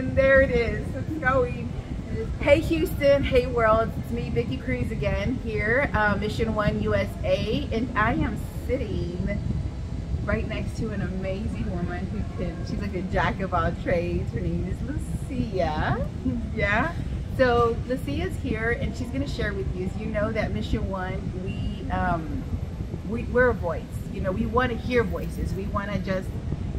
And there it is. It's going. Hey Houston, hey world. It's me, Vicki Cruz again here, Mission 1 USA, and I am sitting right next to an amazing woman she's like a jack of all trades. Her name is Lucia. Yeah. So Lucia's here and she's going to share with you. As you know that Mission 1, we're a voice. You know, we want to hear voices. We want to just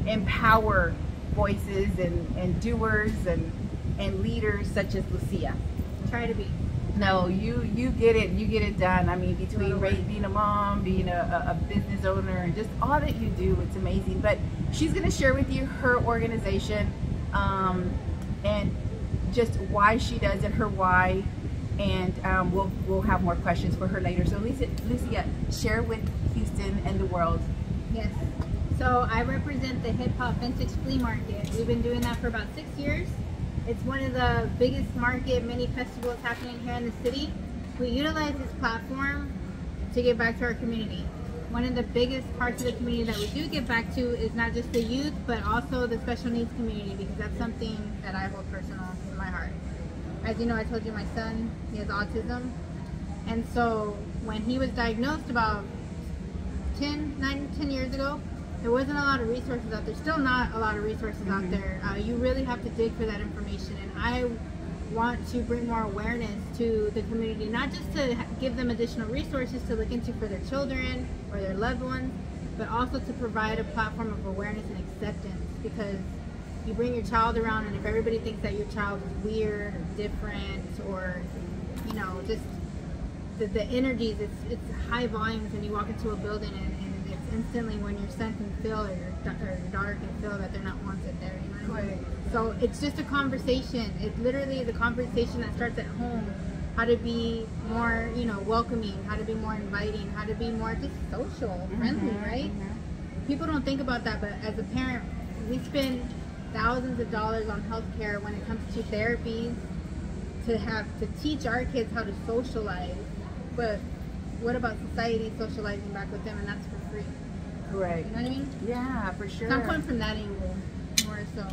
empower voices and doers and leaders such as Lucia. Try to be. No, you get it done. I mean, between being a mom, being a business owner, and just all that you do, it's amazing. But she's going to share with you her organization and just why she does it, her why, and we'll have more questions for her later. So Lucia, share with Houston and the world. Yes. So I represent the Hip Hop Vintage Flea Market. We've been doing that for about 6 years. It's one of the biggest market mini festivals happening here in the city. We utilize this platform to give back to our community. One of the biggest parts of the community that we do give back to is not just the youth, but also the special needs community, because that's something that I hold personal in my heart. As you know, I told you my son, he has autism. And so when he was diagnosed about 9, 10 years ago, there wasn't a lot of resources out there. Still not a lot of resources out there. You really have to dig for that information. And I want to bring more awareness to the community, not just to give them additional resources to look into for their children or their loved ones, but also to provide a platform of awareness and acceptance. Because you bring your child around, and if everybody thinks that your child is weird or different, or, you know, just the energies, it's high volumes when you walk into a building, and instantly when your son can feel or your daughter can feel that they're not wanted there, you know what I mean? So it's just a conversation. It literally is a conversation that starts at home. How to be more, you know, welcoming, how to be more inviting, how to be more just social, friendly, right? People don't think about that, but as a parent, we spend thousands of dollars on healthcare when it comes to therapies to teach our kids how to socialize. But what about society socializing back with them, and that's for free? Correct. You know what I mean? Yeah, for sure. So I'm coming from that angle more so.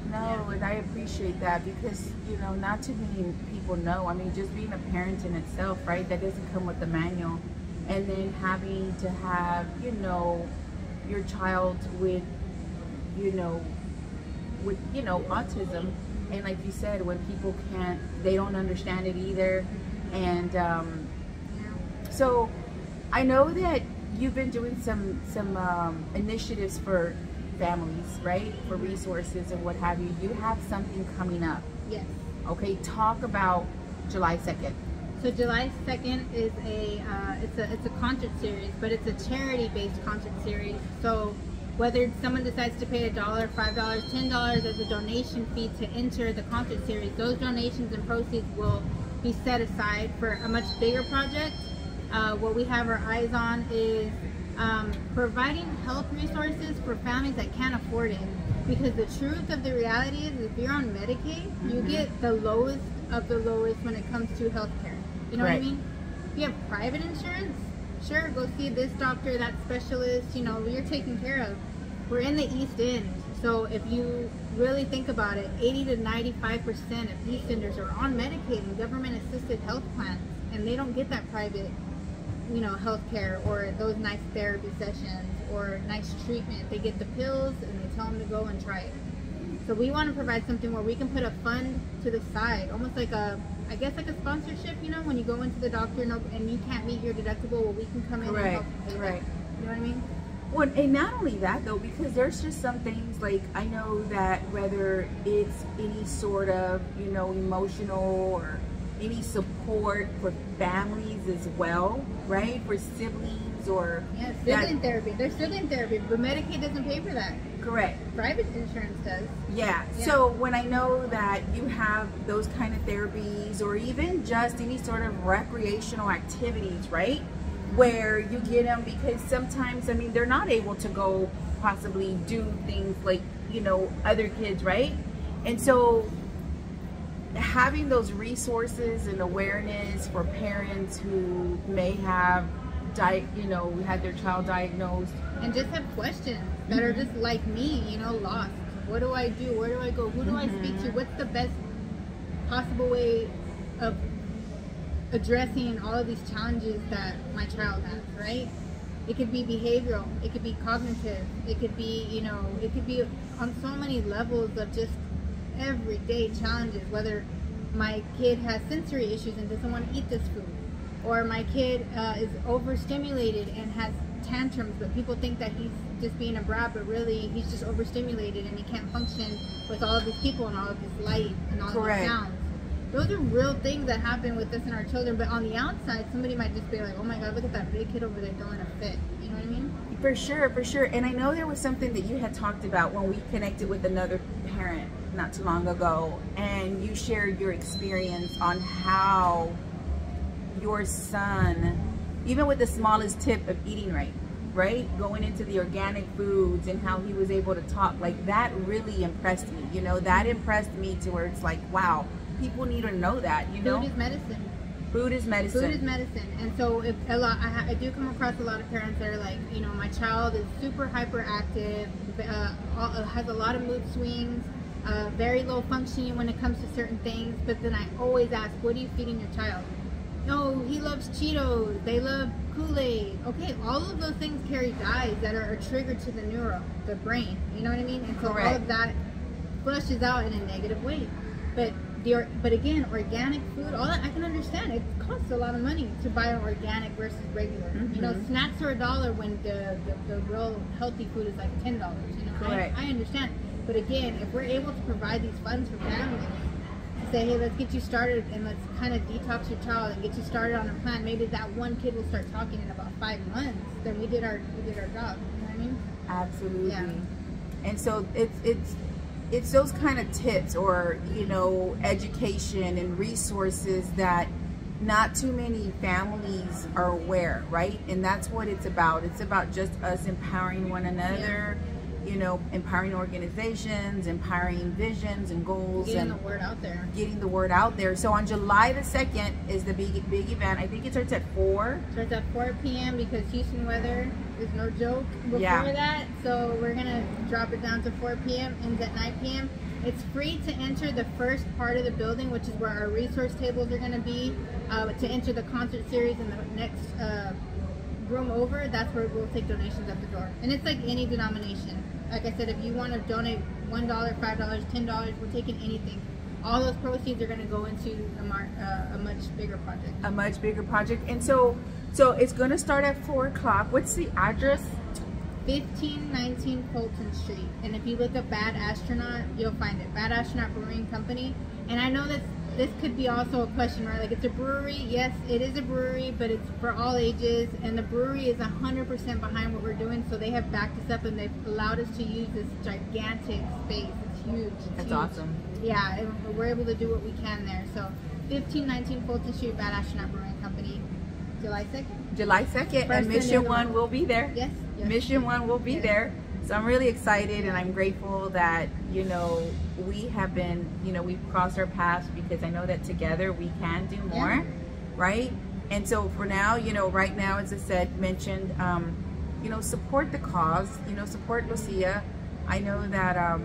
No, yeah. And I appreciate that because, you know, not too many people know. I mean, just being a parent in itself, right? That doesn't come with the manual. And then having to have, you know, your child with autism. And like you said, when people they don't understand it either. And so I know that you've been doing some initiatives for families, right? For resources and what have you. You have something coming up. Yes. Okay, talk about July 2nd. So July 2nd is it's a concert series, but it's a charity-based concert series. So whether someone decides to pay $1, $5, $10 as a donation fee to enter the concert series, those donations and proceeds will be set aside for a much bigger project. What we have our eyes on is providing health resources for families that can't afford it. Because the truth of the reality is, if you're on Medicaid, you get the lowest of the lowest when it comes to health care. You know what I mean? If you have private insurance, sure, go see this doctor, that specialist, you know, you're taken care of. We're in the East End, so if you really think about it, 80 to 95% of East Enders are on Medicaid and government-assisted health plans, and they don't get that private, you know, health care or those nice therapy sessions or nice treatment. They get the pills and they tell them to go and try it. So we want to provide something where we can put a fund to the side, almost like I guess like a sponsorship, you know, when you go into the doctor and you can't meet your deductible, well, we can come in and help pay that. You know what I mean? Well, and not only that though, because there's just some things, like I know that whether it's any sort of, you know, emotional or any support for families as well, right? For siblings or sibling therapy. There's sibling therapy, but Medicaid doesn't pay for that. Correct. Private insurance does. Yeah. So when I know that you have those kind of therapies, or even just any sort of recreational activities, right? Where you get them, because sometimes, I mean, they're not able to go possibly do things like, you know, other kids, right? And so having those resources and awareness for parents who may have had their child diagnosed and just have questions that are just like me, you know, lost. What do I do? Where do I go? Who do I speak to? What's the best possible way of addressing all of these challenges that my child has, right? It could be behavioral, it could be cognitive, it could be, you know, it could be on so many levels of just everyday challenges, whether my kid has sensory issues and doesn't want to eat this food, or my kid is overstimulated and has tantrums, but people think that he's just being a brat, but really he's just overstimulated and he can't function with all of these people and all of this light and all of these sounds. Those are real things that happen with us and our children, but on the outside, somebody might just be like, oh my God, look at that big kid over there throwing a fit. You know what I mean? For sure, for sure. And I know there was something that you had talked about when we connected with another parent not too long ago, and you shared your experience on how your son, even with the smallest tip of eating right? Going into the organic foods and how he was able to talk, like that really impressed me. You know, that impressed me to where it's like, wow, people need to know that, you know? Food is medicine. Food is medicine. Food is medicine. And so if I do come across a lot of parents that are like, you know, my child is super hyperactive, has a lot of mood swings, very low functioning when it comes to certain things, but then I always ask, what are you feeding your child? No, he loves Cheetos, they love Kool-Aid. Okay, all of those things carry dyes that are a trigger to the brain, you know what I mean? And so all of that flushes out in a negative way. But again, organic food, all that I can understand. It costs a lot of money to buy an organic versus regular. You know, snacks are $1 when the real healthy food is like $10. You know, I understand. But again, if we're able to provide these funds for families, to say, hey, let's get you started and let's kind of detox your child and get you started on a plan. Maybe that one kid will start talking in about 5 months. Then we did our job. You know what I mean? Absolutely. Yeah. And so it's those kind of tips, or, you know, education and resources that not too many families are aware, right? And that's what it's about. It's about just us empowering one another, you know, empowering organizations, empowering visions and goals. Getting the word out there. Getting the word out there. So on July the 2nd is the big event. I think it starts at 4. Starts at 4 p.m. because Houston weather is no joke before that. So we're going to drop it down to 4 p.m. ends at 9 p.m. It's free to enter the first part of the building, which is where our resource tables are going to be. To enter the concert series in the next room over, that's where we'll take donations at the door. And it's like any denomination. Like I said, if you want to donate $1, $5, $10, we're taking anything. All those proceeds are going to go into a much bigger project. A much bigger project. And so it's going to start at 4 o'clock. What's the address? 1519 Fulton Street. And if you look up Bad Astronaut, you'll find it. Bad Astronaut Brewing Company. And I know that this could be also a question, right? Like, it's a brewery. Yes, it is a brewery, but it's for all ages. And the brewery is 100% behind what we're doing. So they have backed us up and they've allowed us to use this gigantic space. It's huge. That's awesome. Yeah, and we're able to do what we can there. So 1519 Fulton Street, Bad Astronaut Brewing Company, July 2nd. July 2nd, and Mission 1 will be there. Yes. Mission 1 will be there. So I'm really excited, and I'm grateful that, you know, we have been, you know, we've crossed our paths, because I know that together we can do more, right? And so for now, you know, right now, as I said, mentioned, you know, support the cause, you know, support Lucia. I know that,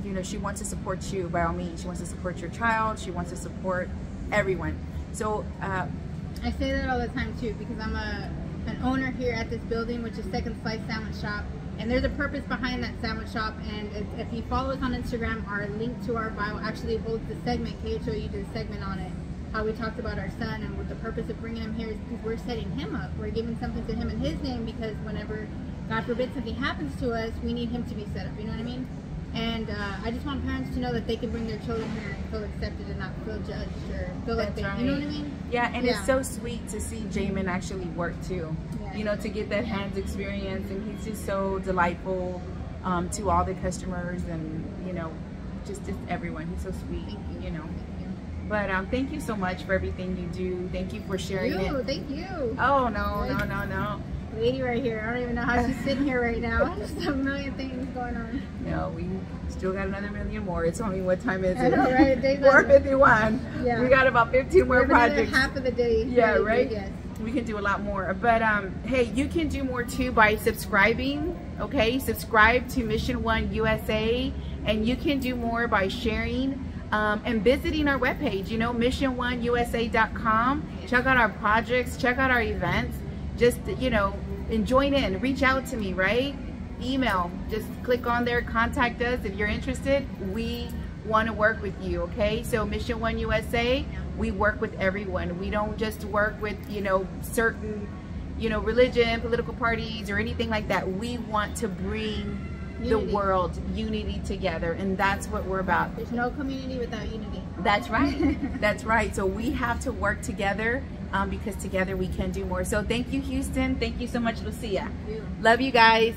you know, she wants to support you by all means. She wants to support your child. She wants to support everyone. So I say that all the time too, because I'm an owner here at this building, which is Second Slice Sandwich Shop. And there's a purpose behind that sandwich shop, and if you follow us on Instagram, our link to our bio actually holds the segment. KHOU did a segment on it, how we talked about our son, and what the purpose of bringing him here is because we're setting him up. We're giving something to him in his name, because whenever, God forbid, something happens to us, we need him to be set up, you know what I mean? And I just want parents to know that they can bring their children here and feel accepted and not feel judged or feel like they, you know what I mean? Yeah, and it's so sweet to see Jamin actually work too. You know, to get that hands experience, and he's just so delightful to all the customers, and, you know, just everyone. He's so sweet, you know. But thank you so much for everything you do. Thank you for sharing it. Thank you. Oh, no. Lady right here, I don't even know how she's sitting here right now. Just a million things going on. No, we still got another million more. It's only, what time is it? I know, right? 4:51. Yeah. We got about 15 more projects. Half of the day. Yeah, right? Yes. We can do a lot more. But hey, you can do more too by subscribing. Okay, subscribe to Mission 1 USA And you can do more by sharing and visiting our webpage, you know, mission1usa.com. Check out our projects, check out our events. Just, you know, and join in, reach out to me, right? Email, just click on there, contact us if you're interested. We want to work with you, okay? So Mission 1 USA, we work with everyone. We don't just work with, you know, certain, you know, religion, political parties, or anything like that. We want to bring the world unity together, and that's what we're about. There's no community without unity. That's right. That's right. So we have to work together because together we can do more. So thank you, Houston. Thank you so much, Lucia. Thank you. Love you guys.